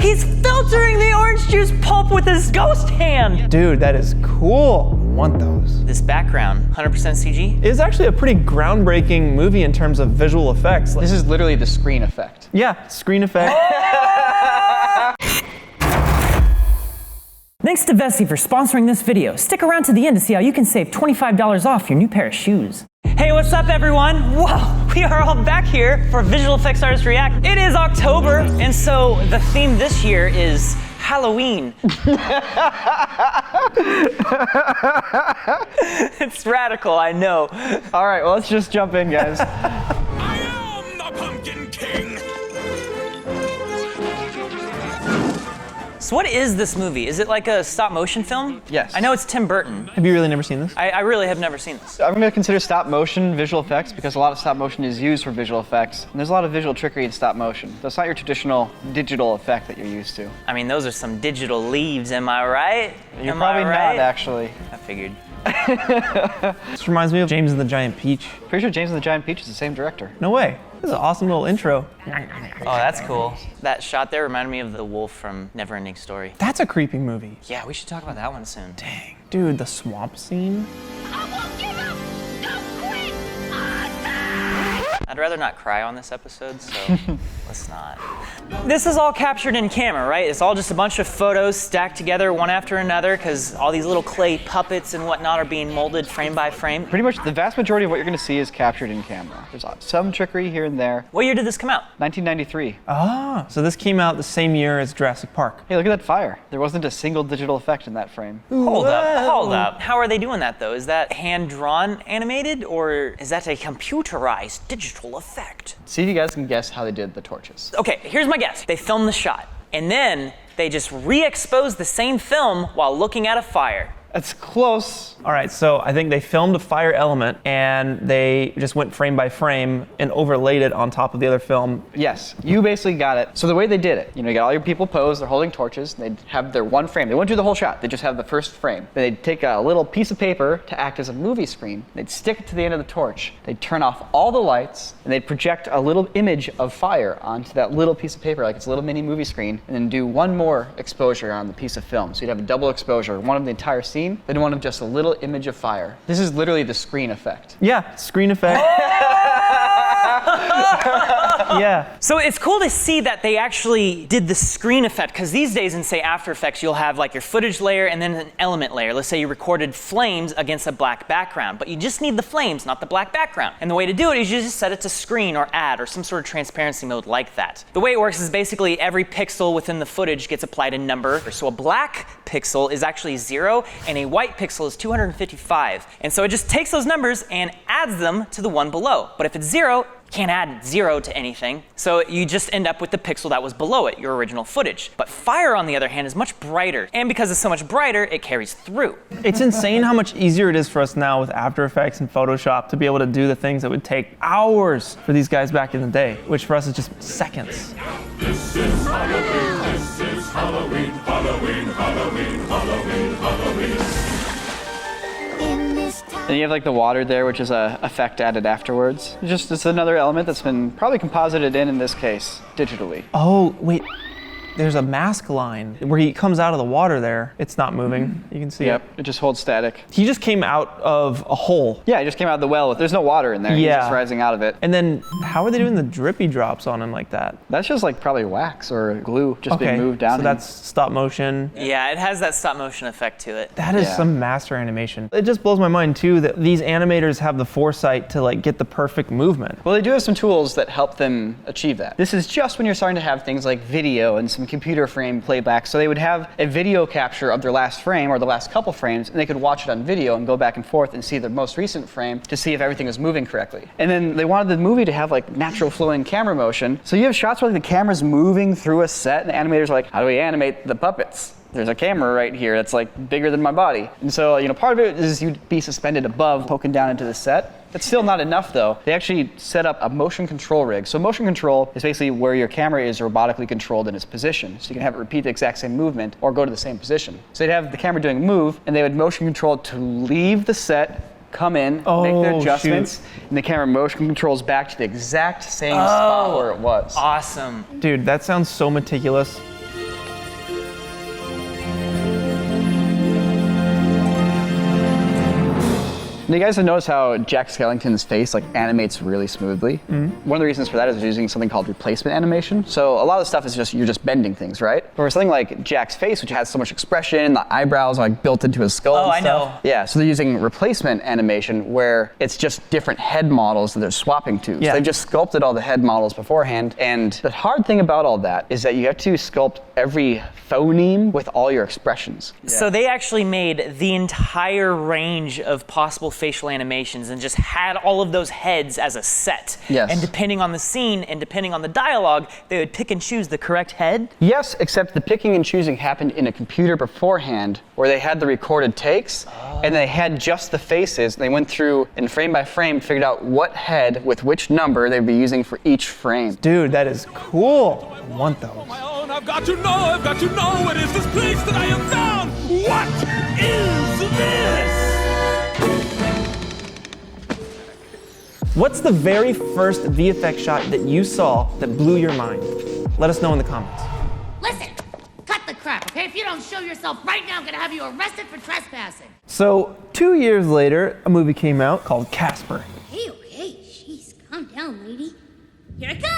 He's filtering the orange juice pulp with his ghost hand. Dude, that is cool. I want those. This background, 100% CG? It's actually a pretty groundbreaking movie in terms of visual effects. This is literally the screen effect. Yeah, screen effect. Thanks to Vessi for sponsoring this video. Stick around to the end to see how you can save $25 off your new pair of shoes. Hey, what's up everyone? Whoa, we are all back here for Visual Effects Artist React. It is October, and so the theme this year is Halloween. It's radical, I know. All right, well, let's just jump in, guys. I am the Pumpkin King. So what is this movie? Is it like a stop motion film? Yes. I know it's Tim Burton. Have you really never seen this? I really have never seen this. I'm going to consider stop motion visual effects because a lot of stop motion is used for visual effects. And there's a lot of visual trickery in stop motion. So it's not your traditional digital effect that you're used to. I mean, those are some digital leaves, am I right? You're Am probably I right? not, actually. I figured. This reminds me of James and the Giant Peach. Pretty sure James and the Giant Peach is the same director. No way. This is an awesome little intro. Oh, that's cool. That shot there reminded me of the wolf from Neverending Story. That's a creepy movie. Yeah, we should talk about that one soon. Dang. Dude, the swamp scene. I won't give up. Don't quit. I'd rather not cry on this episode, so let's not. This is all captured in camera, right? It's all just a bunch of photos stacked together one after another because all these little clay puppets and whatnot are being molded frame by frame. Pretty much the vast majority of what you're going to see is captured in camera. There's some trickery here and there. What year did this come out? 1993. Ah, so this came out the same year as Jurassic Park. Hey, look at that fire. There wasn't a single digital effect in that frame. Hold up. How are they doing that though? Is that hand-drawn animated or is that a computerized digital effect? See if you guys can guess how they did the torches. Okay, here's my guess. They filmed the shot and then they just re-exposed the same film while looking at a fire. That's close. All right, so I think they filmed a fire element and they just went frame by frame and overlaid it on top of the other film. Yes, you basically got it. So the way they did it, you got all your people posed, they're holding torches, they'd have their one frame. They wouldn't do the whole shot, they just have the first frame. Then they'd take a little piece of paper to act as a movie screen. They'd stick it to the end of the torch. They'd turn off all the lights and they'd project a little image of fire onto that little piece of paper like it's a little mini movie screen and then do one more exposure on the piece of film. So you'd have a double exposure, one of the entire scene, then one of just a little image of fire. This is literally the screen effect. Yeah, screen effect. Yeah. So it's cool to see that they actually did the screen effect because these days in say After Effects you'll have like your footage layer and then an element layer. Let's say you recorded flames against a black background, but you just need the flames, not the black background. And the way to do it is you just set it to screen or add or some sort of transparency mode like that. The way it works is basically every pixel within the footage gets applied a number. So a black pixel is actually 0 and a white pixel is 255. And so it just takes those numbers and adds them to the one below. But if it's 0, can't add 0 to anything, so you just end up with the pixel that was below it, your original footage. But fire, on the other hand, is much brighter, and because it's so much brighter, it carries through. It's insane how much easier it is for us now with After Effects and Photoshop to be able to do the things that would take hours for these guys back in the day, which for us is just seconds. This is Halloween. This is Halloween. Halloween. Halloween. Halloween. Halloween. Then you have like the water there, which is a effect added afterwards. It's another element that's been probably composited in this case, digitally. Oh, wait. There's a mask line where he comes out of the water there. It's not moving. You can see it. It just holds static. He just came out of a hole. Yeah, he just came out of the well. There's no water in there. He's just rising out of it. And then how are they doing the drippy drops on him like that? That's just like probably wax or glue just being moved down. So that's stop motion. Yeah, it has that stop motion effect to it. That is some master animation. It just blows my mind too that these animators have the foresight to like get the perfect movement. Well, they do have some tools that help them achieve that. This is just when you're starting to have things like video and some computer frame playback. So they would have a video capture of their last frame or the last couple frames, and they could watch it on video and go back and forth and see the most recent frame to see if everything was moving correctly. And then they wanted the movie to have like natural flowing camera motion. So you have shots where like, the camera's moving through a set, and the animators are like, how do we animate the puppets? There's a camera right here that's like bigger than my body. And so, part of it is you'd be suspended above, poking down into the set. That's still not enough though. They actually set up a motion control rig. So motion control is basically where your camera is robotically controlled in its position. So you can have it repeat the exact same movement or go to the same position. So they'd have the camera doing a move, and they would motion control to leave the set, come in, make their adjustments, and the camera motion controls back to the exact same spot where it was. Awesome. Dude, that sounds so meticulous. Now, you guys have noticed how Jack Skellington's face like animates really smoothly. One of the reasons for that is using something called replacement animation. So a lot of the stuff is just you're just bending things, right? But for something like Jack's face, which has so much expression, the eyebrows are like built into his skull. Oh, and I stuff. know. Yeah, so they're using replacement animation where it's just different head models that they're swapping to. Yeah. So they've just sculpted all the head models beforehand. And the hard thing about all that is that you have to sculpt every phoneme with all your expressions. So they actually made the entire range of possible facial animations and just had all of those heads as a set. Yes. And depending on the scene and depending on the dialogue, they would pick and choose the correct head. Yes, except the picking and choosing happened in a computer beforehand where they had the recorded takes and they had just the faces. They went through and frame by frame figured out what head with which number they'd be using for each frame. Dude, that is cool. I want those. I've got to know, what is this place that I have found? What is this? What's the very first VFX shot that you saw that blew your mind? Let us know in the comments. Listen, cut the crap, okay? If you don't show yourself right now, I'm gonna have you arrested for trespassing. So 2 years later, a movie came out called Casper. Okay, jeez, calm down, lady. Here I come.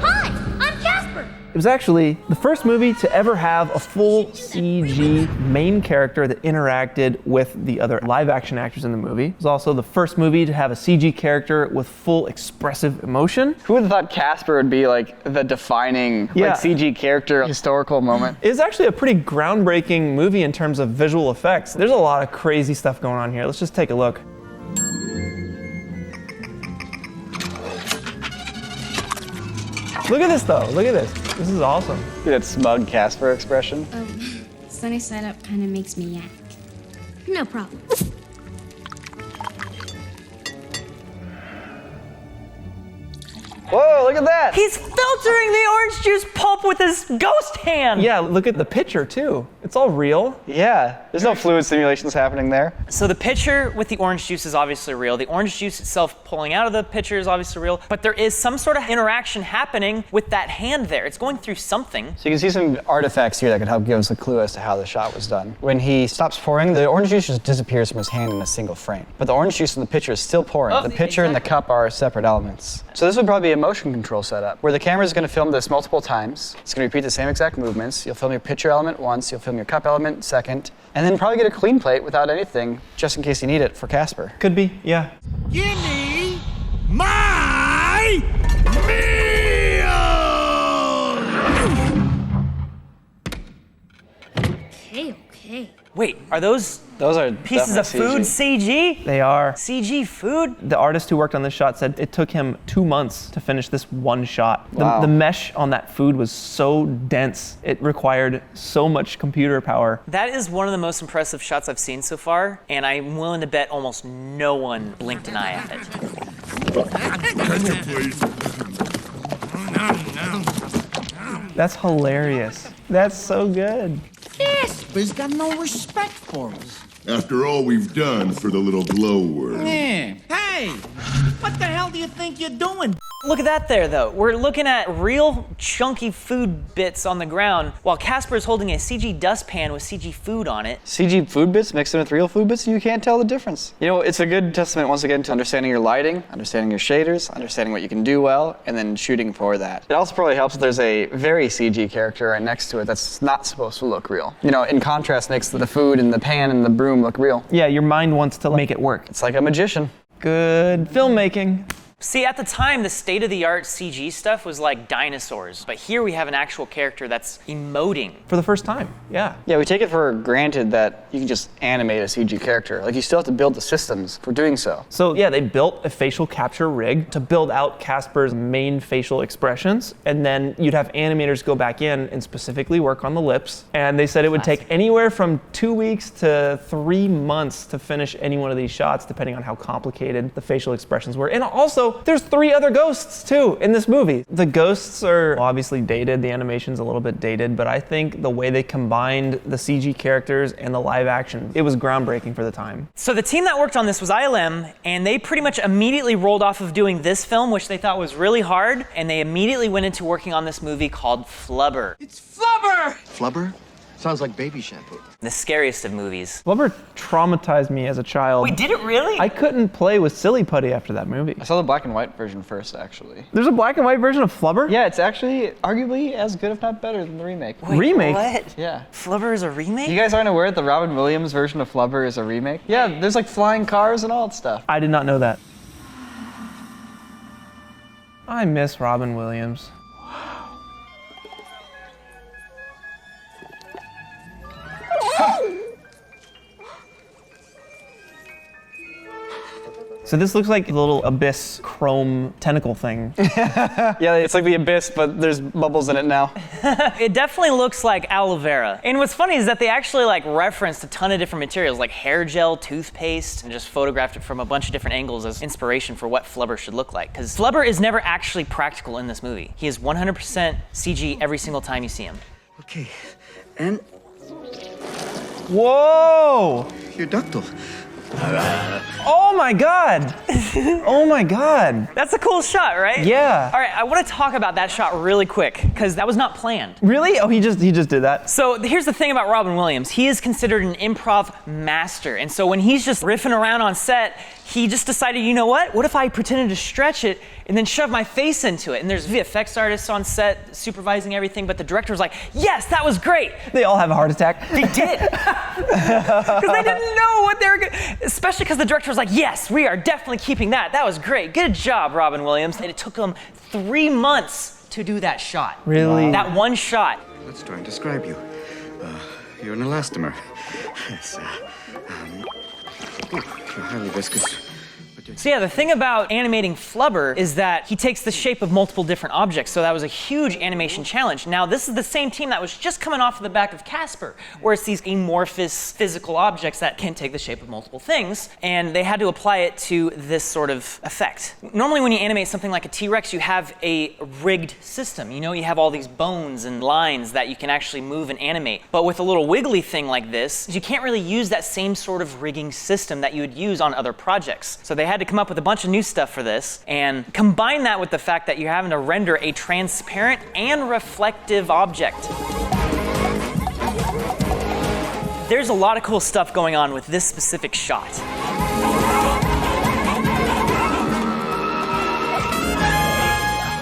Hi, I'm Casper. It was actually the first movie to ever have a full CG main character that interacted with the other live action actors in the movie. It was also the first movie to have a CG character with full expressive emotion. Who would have thought Casper would be like the defining Yeah. like CG character historical moment? It's actually a pretty groundbreaking movie in terms of visual effects. There's a lot of crazy stuff going on here. Let's just take a look. Look at this though, look at this. This is awesome. See that smug Casper expression? Sunny side up kind of makes me yak. No problem. Whoa, look at that! He's filtering the orange juice pulp with his ghost hand. Yeah, look at the picture too. It's all real. Yeah, there's no fluid simulations happening there. So the pitcher with the orange juice is obviously real. The orange juice itself pulling out of the pitcher is obviously real, but there is some sort of interaction happening with that hand there. It's going through something. So you can see some artifacts here that could help give us a clue as to how the shot was done. When he stops pouring, the orange juice just disappears from his hand in a single frame. But the orange juice in the pitcher is still pouring. Oh, The pitcher and the cup are separate elements. So this would probably be a motion control setup, where the camera is going to film this multiple times. It's going to repeat the same exact movements. You'll film your pitcher element once, you'll film your cup element second, and then probably get a clean plate without anything, just in case you need it for Casper. Could be, yeah. Give me my meal! Okay. Wait, are those Those are pieces of definitely food CG. CG? They are. CG food? The artist who worked on this shot said it took him 2 months to finish this one shot. Wow. The mesh on that food was so dense, it required so much computer power. That is one of the most impressive shots I've seen so far, and I'm willing to bet almost no one blinked an eye at it. Attention, please. That's hilarious. That's so good. Casper's got no respect for us. After all we've done for the little glowworm. Yeah. Hey, what the hell do you think you're doing? Look at that there, though. We're looking at real chunky food bits on the ground, while Casper is holding a CG dustpan with CG food on it. CG food bits mixed in with real food bits, and you can't tell the difference. You know, it's a good testament, once again, to understanding your lighting, understanding your shaders, understanding what you can do well, and then shooting for that. It also probably helps if there's a very CG character right next to it that's not supposed to look real. You know, in contrast, makes the food and the pan and the broom look real. Yeah, your mind wants to make it work. It's like a magician. Good filmmaking. See, at the time, the state-of-the-art CG stuff was like dinosaurs, but here we have an actual character that's emoting. For the first time, yeah. Yeah, we take it for granted that you can just animate a CG character. Like, you still have to build the systems for doing so. So yeah, they built a facial capture rig to build out Casper's main facial expressions, and then you'd have animators go back in and specifically work on the lips. And they said it would take anywhere from 2 weeks to 3 months to finish any one of these shots, depending on how complicated the facial expressions were. And also, there's 3 other ghosts too in this movie. The ghosts are obviously dated, the animation's a little bit dated, but I think the way they combined the CG characters and the live action, it was groundbreaking for the time. So the team that worked on this was ILM, and they pretty much immediately rolled off of doing this film, which they thought was really hard, and they immediately went into working on this movie called Flubber. It's Flubber! Flubber? Sounds like baby shampoo. The scariest of movies. Flubber traumatized me as a child. Wait, did it really? I couldn't play with Silly Putty after that movie. I saw the black and white version first, actually. There's a black and white version of Flubber? Yeah, it's actually arguably as good, if not better, than the remake. Wait, remake? What? Yeah. Flubber is a remake? You guys aren't aware that the Robin Williams version of Flubber is a remake? Yeah, there's like flying cars and all that stuff. I did not know that. I miss Robin Williams. So this looks like a little abyss chrome tentacle thing. Yeah, it's like the Abyss, but there's bubbles in it now. It definitely looks like aloe vera. And what's funny is that they actually like referenced a ton of different materials like hair gel, toothpaste, and just photographed it from a bunch of different angles as inspiration for what Flubber should look like. Because Flubber is never actually practical in this movie. He is 100% CG every single time you see him. Okay, and Whoa! your ductal. Oh my God! Oh my God! That's a cool shot, right? Yeah. All right, I want to talk about that shot really quick because that was not planned. Really? Oh, he just did that? So here's the thing about Robin Williams. He is considered an improv master. And so when he's just riffing around on set, he just decided, you know what? What if I pretended to stretch it and then shove my face into it? And there's VFX artists on set supervising everything, but the director was like, yes, that was great. They all have a heart attack. They did. Because they didn't know what they were going to, especially because the director was like, yes, we are definitely keeping that. That was great. Good job, Robin Williams. And it took him 3 months to do that shot. Really? Wow. That one shot. Let's try and describe you. You're an elastomer. Yes, you're highly viscous. So yeah, the thing about animating Flubber is that he takes the shape of multiple different objects, so that was a huge animation challenge. Now, this is the same team that was just coming off of the back of Casper, where it's these amorphous physical objects that can take the shape of multiple things, and they had to apply it to this sort of effect. Normally when you animate something like a T-Rex, you have a rigged system. You know, you have all these bones and lines that you can actually move and animate. But with a little wiggly thing like this, you can't really use that same sort of rigging system that you would use on other projects. So they had to come up with a bunch of new stuff for this and combine that with the fact that you're having to render a transparent and reflective object. There's a lot of cool stuff going on with this specific shot.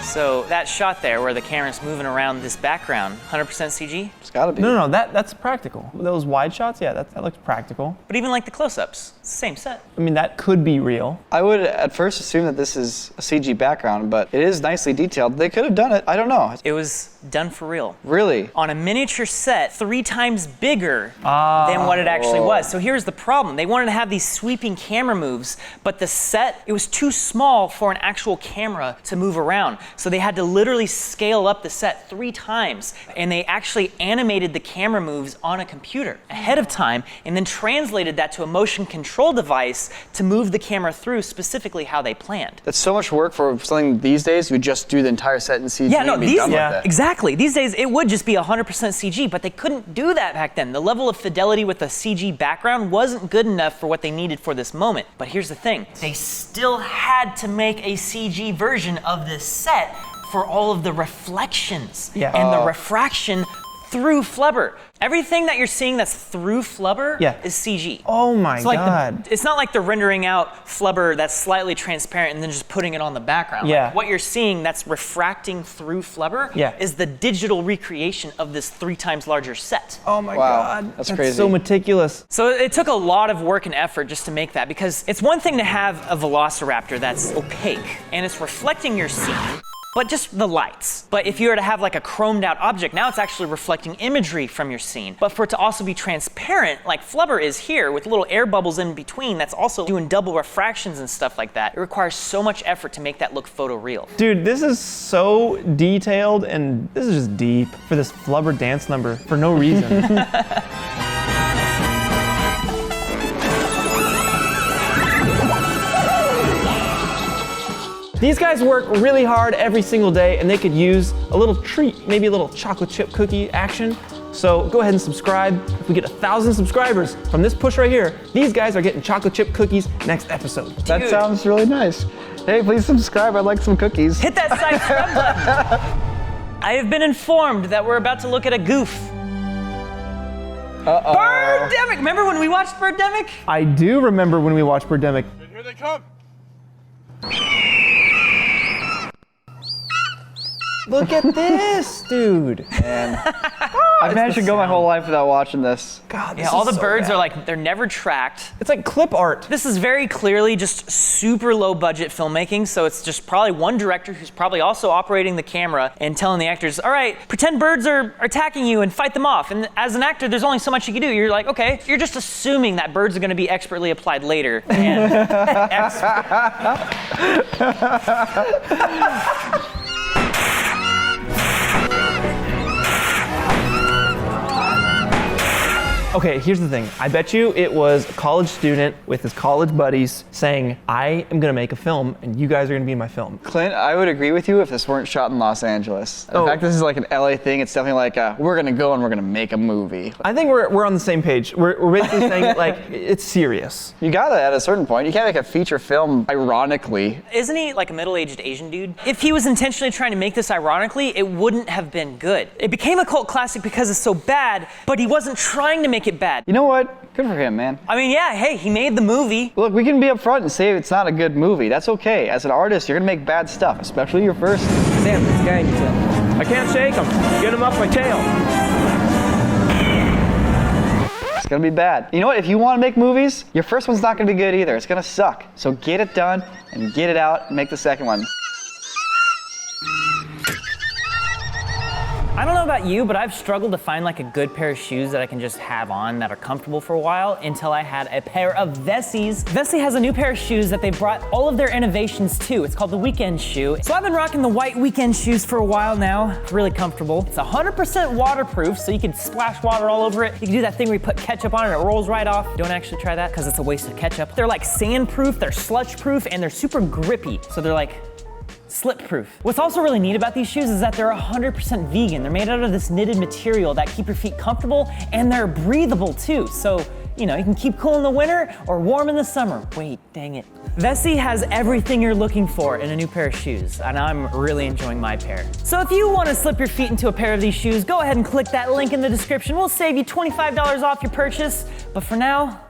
So that shot there where the camera's moving around this background, 100% CG? It's gotta be. No, that's practical. Those wide shots, yeah, that looks practical. But even like the close-ups, it's the same set. I mean, that could be real. I would at first assume that this is a CG background, but it is nicely detailed. They could have done it. I don't know. It was done for real. Really? On a miniature set 3 times bigger than what it actually was. So here's the problem. They wanted to have these sweeping camera moves, but the set, it was too small for an actual camera to move around. So they had to literally scale up the set 3 times, and they actually animated the camera moves on a computer ahead of time and then translated that to a motion control device to move the camera through specifically how they planned. That's so much work for something these days. You would just do the entire set in CG Yeah, no, and be these, done with that. exactly. These days it would just be 100% CG, but they couldn't do that back then. The level of fidelity with a CG background wasn't good enough for what they needed for this moment. But here's the thing, they still had to make a CG version of this set for all of the reflections and the refraction through Flubber. Everything that you're seeing that's through Flubber is CG. Oh my God. It's not like they're rendering out Flubber that's slightly transparent and then just putting it on the background. Yeah. Like what you're seeing that's refracting through Flubber is the digital recreation of this 3 times larger set. Oh my God. That's crazy. So meticulous. So it took a lot of work and effort just to make that, because it's one thing to have a velociraptor that's opaque and it's reflecting your scene, but just the lights. But if you were to have like a chromed out object, now it's actually reflecting imagery from your scene. But for it to also be transparent, like Flubber is here with little air bubbles in between, that's also doing double refractions and stuff like that. It requires so much effort to make that look photoreal. Dude, this is so detailed, and this is just deep for this Flubber dance number for no reason. These guys work really hard every single day, and they could use a little treat, maybe a little chocolate chip cookie action. So go ahead and subscribe. If we get 1,000 subscribers from this push right here, these guys are getting chocolate chip cookies next episode. That sounds really nice. Hey, please subscribe. I'd like some cookies. Hit that subscribe button. I have been informed that we're about to look at a goof. Birdemic! Remember when we watched Birdemic? I do remember when we watched Birdemic. Here they come. Look at this, dude. And I've managed to go my whole life without watching this. God, Yeah, all the birds are like, they're never tracked. It's like clip art. This is very clearly just super low budget filmmaking, so it's just probably one director who's probably also operating the camera and telling the actors, all right, pretend birds are attacking you and fight them off. And as an actor, there's only so much you can do. You're like, okay, you're just assuming that birds are gonna be expertly applied later. And Okay, here's the thing. I bet you it was a college student with his college buddies saying, I am gonna make a film and you guys are gonna be in my film. Clint, I would agree with you if this weren't shot in Los Angeles. In fact, this is like an LA thing. It's definitely like, we're gonna go and we're gonna make a movie. I think we're on the same page. We're basically saying like, it's serious. You gotta at a certain point. You can't make a feature film ironically. isn't he like a middle-aged Asian dude? If he was intentionally trying to make this ironically, it wouldn't have been good. It became a cult classic because it's so bad, but he wasn't trying to make it bad. You know what? Good for him, man. I mean, yeah, hey, he made the movie. Look, we can be upfront and say it's not a good movie. That's okay. As an artist, you're gonna make bad stuff, especially your first. Sam, this guy needs I can't shake him. Get him off my tail. It's gonna be bad. You know what? If you wanna make movies, your first one's not gonna be good either. It's gonna suck. So get it done and get it out and make the second one. I don't know about you, but I've struggled to find like a good pair of shoes that I can just have on that are comfortable for a while until I had a pair of Vessies. Vessi has a new pair of shoes that they brought all of their innovations to. It's called the Weekend Shoe. So I've been rocking the white Weekend shoes for a while now. It's really comfortable. It's 100% waterproof, so you can splash water all over it. You can do that thing where you put ketchup on it and it rolls right off. Don't actually try that because it's a waste of ketchup. They're like sand-proof, they're slush-proof, and they're super grippy. So they're like slip-proof. What's also really neat about these shoes is that they're 100% vegan. They're made out of this knitted material that keep your feet comfortable, and they're breathable too. So, you know, you can keep cool in the winter or warm in the summer. Wait, dang it. Vessi has everything you're looking for in a new pair of shoes, and I'm really enjoying my pair. So if you want to slip your feet into a pair of these shoes, go ahead and click that link in the description. We'll save you $25 off your purchase. But for now,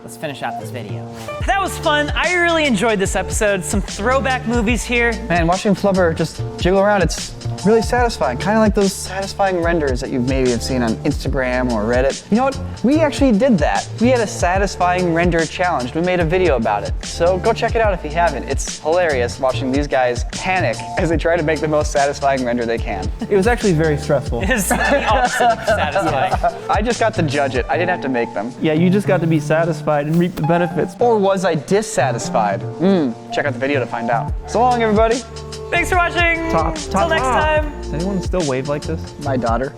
let's finish out this video. That was fun. I really enjoyed this episode. Some throwback movies here. Man, watching Flubber just jiggle around, it's really satisfying. Kind of like those satisfying renders that you maybe have seen on Instagram or Reddit. You know what? We actually did that. We had a satisfying render challenge. We made a video about it. So go check it out if you haven't. It's hilarious watching these guys panic as they try to make the most satisfying render they can. It was actually very stressful. It's the opposite of satisfying. I just got to judge it. I didn't have to make them. Yeah, you just got to be satisfied and reap the benefits. Or was I dissatisfied? Check out the video to find out. So long, everybody. Thanks for watching. Till next time. Does anyone still wave like this? My daughter.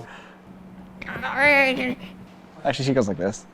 Actually, she goes like this.